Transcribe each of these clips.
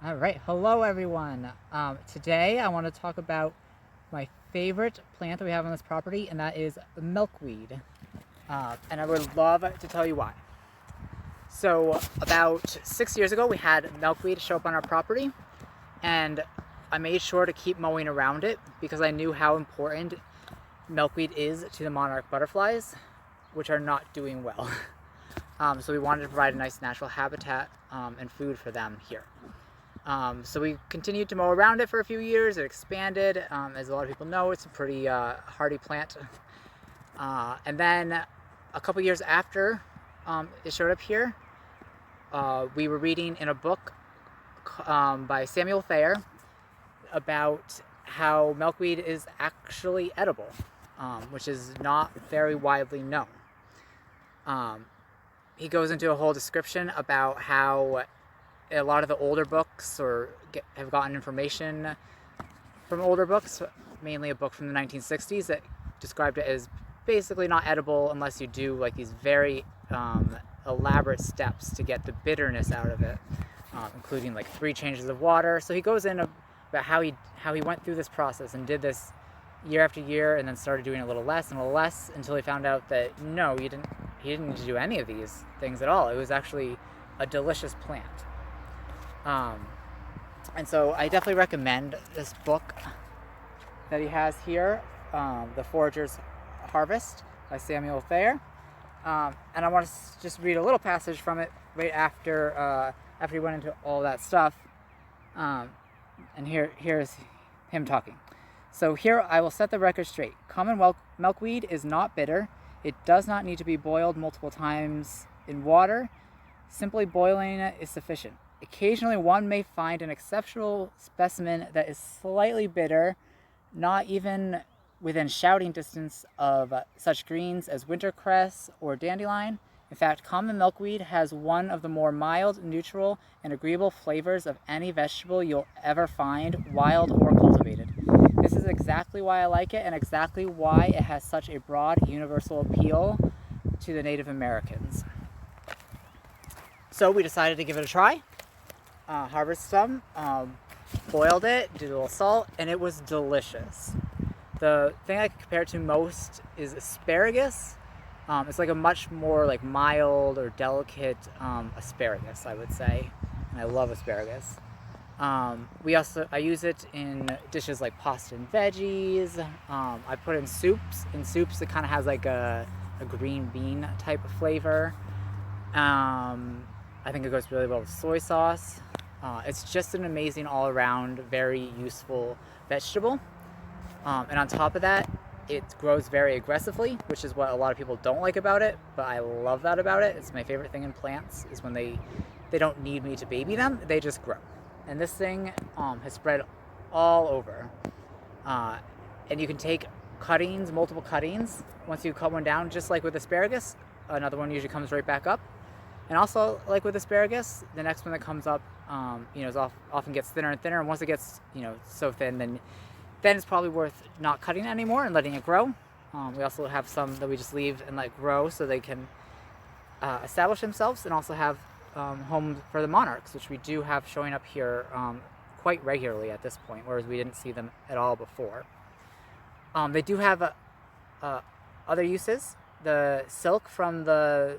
All right, hello everyone. Today I want to talk about my favorite plant that we have on this property, and that is milkweed. And I would love to tell you why. So about 6 years ago, we had milkweed show up on our property, and I made sure to keep mowing around it because I knew how important milkweed is to the monarch butterflies, which are not doing well. So we wanted to provide a nice natural habitat and food for them here. So we continued to mow around it for a few years. It expanded. As a lot of people know, it's a pretty hardy plant. And then a couple years after it showed up here, we were reading in a book by Samuel Thayer about how milkweed is actually edible, which is not very widely known. He goes into a whole description about how a lot of the older books have gotten information from older books, mainly a book from the 1960s that described it as basically not edible unless you do like these very elaborate steps to get the bitterness out of it, including like 3 changes of water. So he goes in about how he went through this process and did this year after year, and then started doing a little less and a little less until he found out that no, he didn't need to do any of these things at all. It was actually a delicious plant. And so I definitely recommend this book that he has here, The Forager's Harvest by Samuel Thayer. And I want to just read a little passage from it right after he went into all that stuff. And here's him talking. So here I will set the record straight. Common milkweed is not bitter. It does not need to be boiled multiple times in water. Simply boiling it is sufficient. Occasionally one may find an exceptional specimen that is slightly bitter, not even within shouting distance of such greens as wintercress or dandelion. In fact, common milkweed has one of the more mild, neutral, and agreeable flavors of any vegetable you'll ever find, wild or cultivated. This is exactly why I like it, and exactly why it has such a broad, universal appeal to the Native Americans. So we decided to give it a try. Harvested some, boiled it, did a little salt, and it was delicious. The thing I compare it to most is asparagus. It's like a much more like mild or delicate asparagus, I would say, and I love asparagus. I use it in dishes like pasta and veggies. I put it in soups. In soups, it kind of has like a green bean type of flavor. I think it goes really well with soy sauce. It's just an amazing all-around, very useful vegetable. And on top of that, it grows very aggressively, which is what a lot of people don't like about it, but I love that about it. It's my favorite thing in plants, is when they don't need me to baby them, they just grow. And this thing has spread all over. And you can take cuttings, multiple cuttings, once you cut one down, just like with asparagus, another one usually comes right back up. And also, like with asparagus, the next one that comes up, often gets thinner and thinner. And once it gets, so thin, then it's probably worth not cutting it anymore and letting it grow. We also have some that we just leave and let grow so they can establish themselves, and also have homes for the monarchs, which we do have showing up here quite regularly at this point, whereas we didn't see them at all before. They do have other uses. The silk from the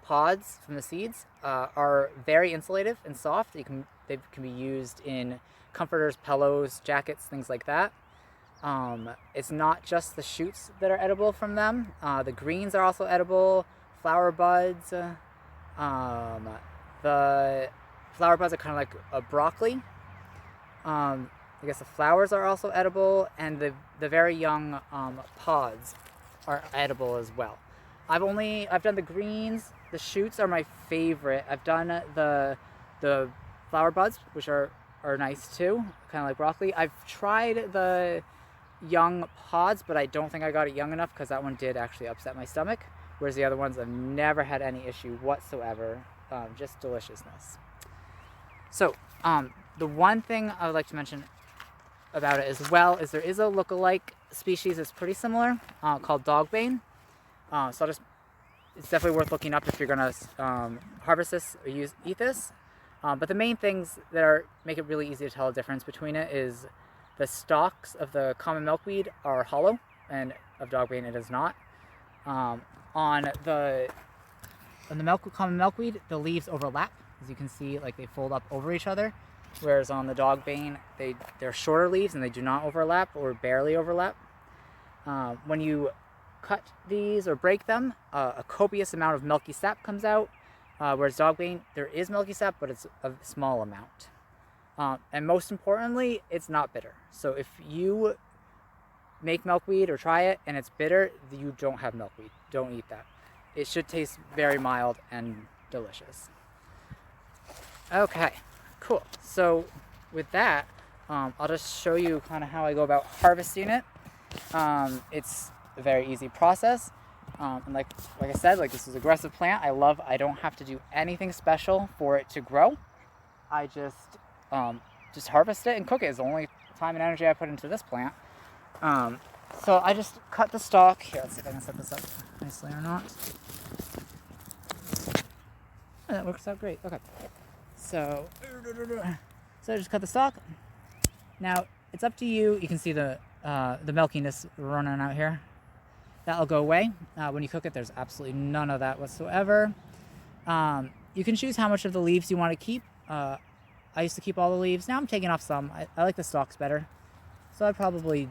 pods, from the seeds, are very insulative and soft. They can be used in comforters, pillows, jackets, things like that. It's not just the shoots that are edible from them. The greens are also edible. Flower buds. The flower buds are kind of like a broccoli. I guess the flowers are also edible, and the very young pods are edible as well. I've done the greens. The shoots are my favorite. I've done the flower buds, which are nice too, kind of like broccoli. I've tried the young pods, but I don't think I got it young enough because that one did actually upset my stomach. Whereas the other ones, I've never had any issue whatsoever. Just deliciousness. So the one thing I would like to mention about it as well is there is a look-alike species that's pretty similar called dogbane. So it's definitely worth looking up if you're going to harvest this or eat this. But the main things that make it really easy to tell the difference between it is the stalks of the common milkweed are hollow, and of dogbane it is not. On the common milkweed, the leaves overlap. As you can see, like they fold up over each other. Whereas on the dogbane, they're shorter leaves and they do not overlap or barely overlap. When you cut these or break them, a copious amount of milky sap comes out. Whereas dogbane, there is milky sap, but it's a small amount. And most importantly, it's not bitter. So if you make milkweed or try it and it's bitter, you don't have milkweed. Don't eat that. It should taste very mild and delicious. Okay, cool. So with that, I'll just show you kind of how I go about harvesting it. It's a very easy process. And like I said, like this is an aggressive plant. I don't have to do anything special for it to grow. I just harvest it and cook it. Is the only time and energy I put into this plant. So I just cut the stalk. Here, let's see if I can set this up nicely or not. Oh, that works out great. Okay. So I just cut the stalk. Now it's up to you. You can see the milkiness running out here. That'll go away. When you cook it, there's absolutely none of that whatsoever. You can choose how much of the leaves you want to keep. I used to keep all the leaves. Now I'm taking off some. I like the stalks better. So I'd probably,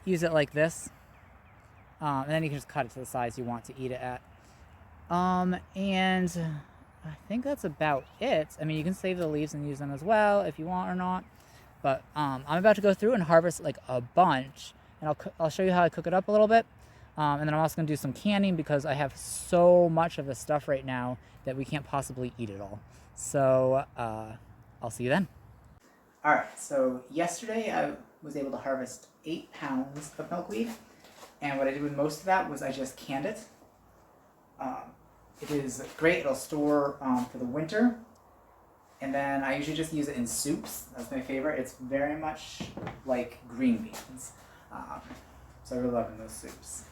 use it like this. And then you can just cut it to the size you want to eat it at. And I think that's about it. I mean, you can save the leaves and use them as well if you want or not. But I'm about to go through and harvest like a bunch. And I'll show you how I cook it up a little bit. And then I'm also going to do some canning because I have so much of this stuff right now that we can't possibly eat it all. So I'll see you then. All right, so yesterday I was able to harvest 8 pounds of milkweed. And what I did with most of that was I just canned it. It is great. It'll store for the winter. And then I usually just use it in soups. That's my favorite. It's very much like green beans. So I really love in those soups.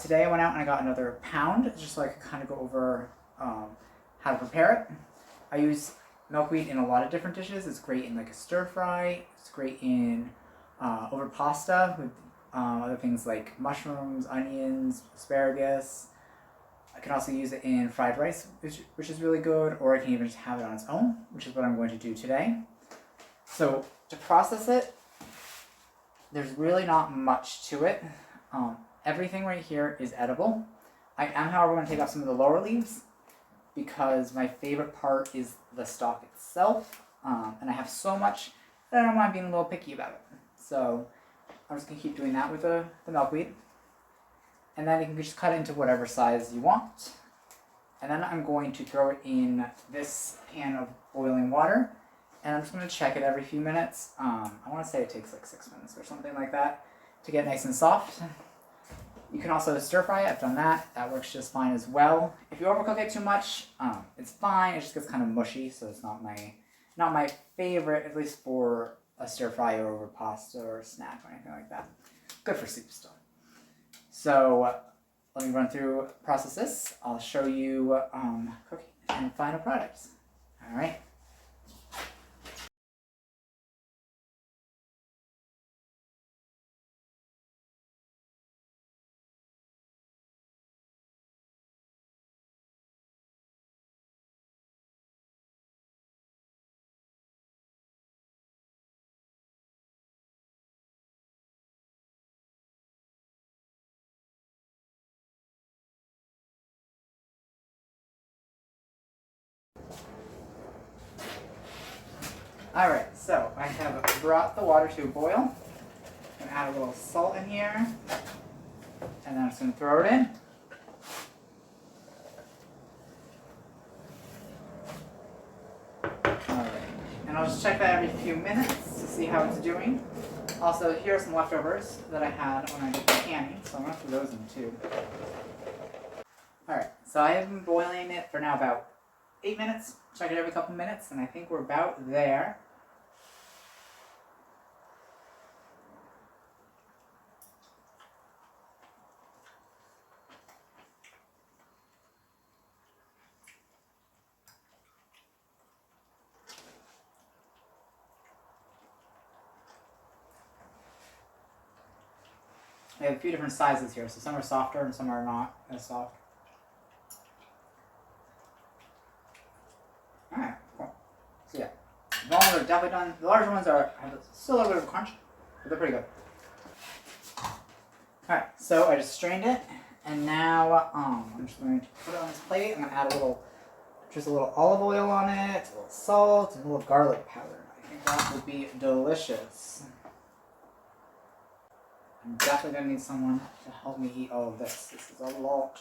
Today I went out and I got another pound just so I could kind of go over how to prepare it. I use milkweed in a lot of different dishes. It's great in like a stir fry. It's great in over pasta with other things like mushrooms, onions, asparagus. I can also use it in fried rice, which is really good, or I can even just have it on its own, which is what I'm going to do today. So to process it, there's really not much to it. Everything right here is edible. I am, however, going to take off some of the lower leaves because my favorite part is the stalk itself, and I have so much that I don't mind being a little picky about it. So I'm just going to keep doing that with the milkweed. And then you can just cut it into whatever size you want. And then I'm going to throw it in this pan of boiling water. And I'm just going to check it every few minutes. I want to say it takes like 6 minutes or something like that to get nice and soft. You can also stir fry it. I've done that. That works just fine as well. If you overcook it too much, it's fine. It just gets kind of mushy, so it's not my favorite, at least for a stir fry or over pasta or a snack or anything like that. Good for soup still. So let me run through process this. I'll show you cooking and final products. All right. All right, so I have brought the water to a boil. I'm gonna add a little salt in here, and then I'm just gonna throw it in. All right, and I'll just check that every few minutes to see how it's doing. Also, here are some leftovers that I had when I did the canning, so I'm gonna throw those in too. All right, so I have been boiling it for now about 8 minutes. Check it every couple minutes, and I think we're about there. They have a few different sizes here, so some are softer and some are not as soft. Alright, cool. So yeah, the small ones are definitely done. The larger ones have still a little bit of a crunch, but they're pretty good. Alright, so I just strained it, and now I'm just going to put it on this plate. I'm going to add just a little olive oil on it, a little salt, and a little garlic powder. I think that will be delicious. I'm definitely going to need someone to help me eat all of this. This is a lot.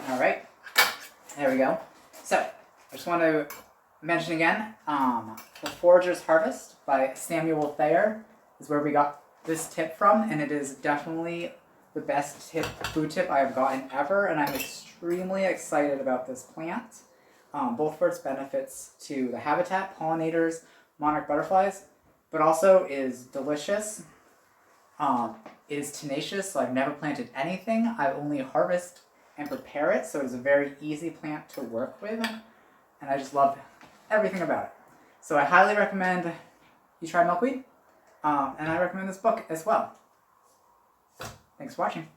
Alright, there we go. So, I just want to mention again, The Forager's Harvest by Samuel Thayer is where we got this tip from, and it is definitely the best food tip I have gotten ever, and I'm extremely excited about this plant, both for its benefits to the habitat, pollinators, monarch butterflies, but also is delicious. It is tenacious, so I've never planted anything. I've only harvested and prepare it, so it's a very easy plant to work with, and I just love everything about it. So I highly recommend you try milkweed, and I recommend this book as well. Thanks for watching.